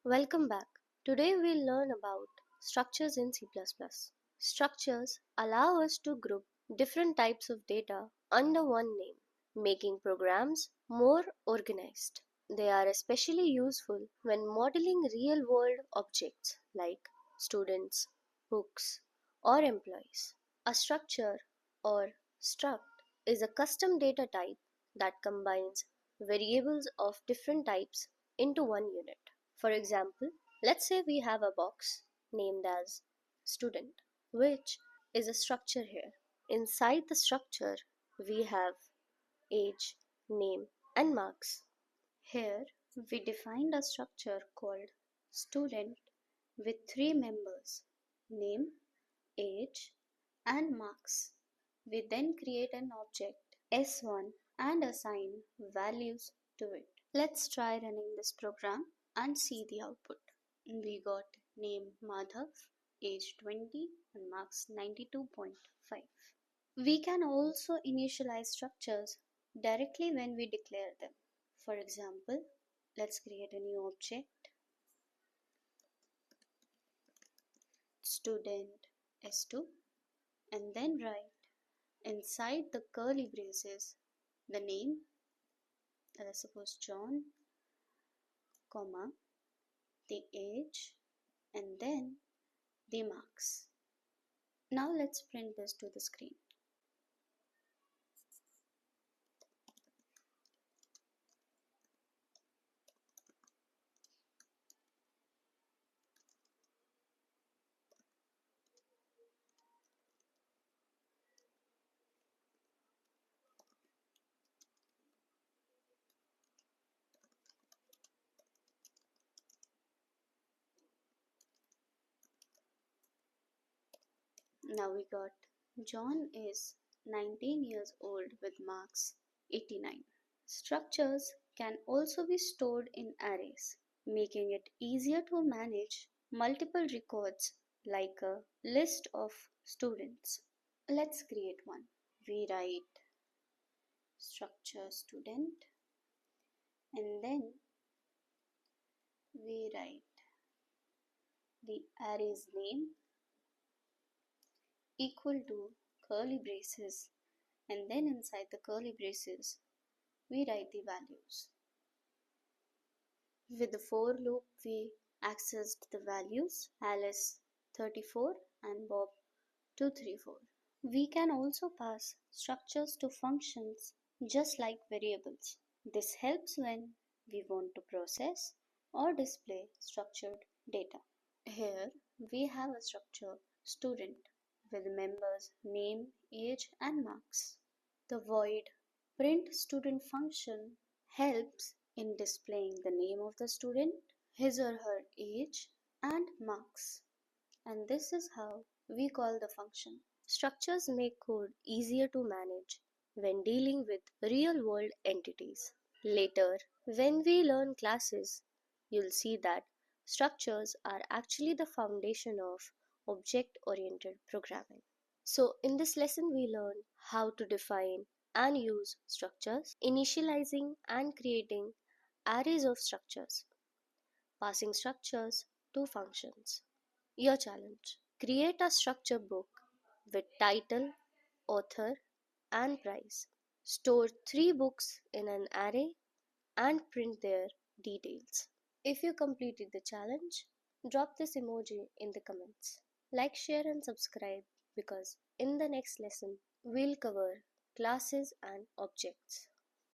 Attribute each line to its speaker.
Speaker 1: Welcome back. Today we'll learn about structures in C++. Structures allow us to group different types of data under one name, making programs more organized. They are especially useful when modeling real-world objects like students, books, or employees. A structure or struct is a custom data type that combines variables of different types into one unit. For example, let's say we have a box named as student, which is a structure here. Inside the structure, we have age, name, and marks. Here, we defined a structure called student with three members, name, age, and marks. We then create an object S1 and assign values to it. Let's try running this program and see the output. We got name Madhav, age 20 and marks 92.5. We can also initialize structures directly when we declare them. For example, let's create a new object, student S2, and then write inside the curly braces the name, let's suppose John, comma, the age, and then the marks. Now let's print this to the screen. Now we got John is 19 years old with marks 89. Structures can also be stored in arrays, making it easier to manage multiple records like a list of students. Let's create one. We write structure student and then we write the array's name equal to curly braces, and then inside the curly braces we write the values. With the for loop we accessed the values Alice 34 and Bob 234. We can also pass structures to functions just like variables. This helps when we want to process or display structured data. Here we have a structure student with members name, age and marks. The void print student function helps in displaying the name of the student, his or her age and marks. And this is how we call the function. Structures make code easier to manage when dealing with real-world entities. Later, when we learn classes, you'll see that structures are actually the foundation of object-oriented programming. So in this lesson we learn how to define and use structures, initializing and creating arrays of structures, passing structures to functions. Your challenge: create a structure book with title, author, and price. Store 3 books in an array and print their details. If you completed the challenge, drop this emoji in the comments. Like, share, and subscribe because in the next lesson, we'll cover classes and objects.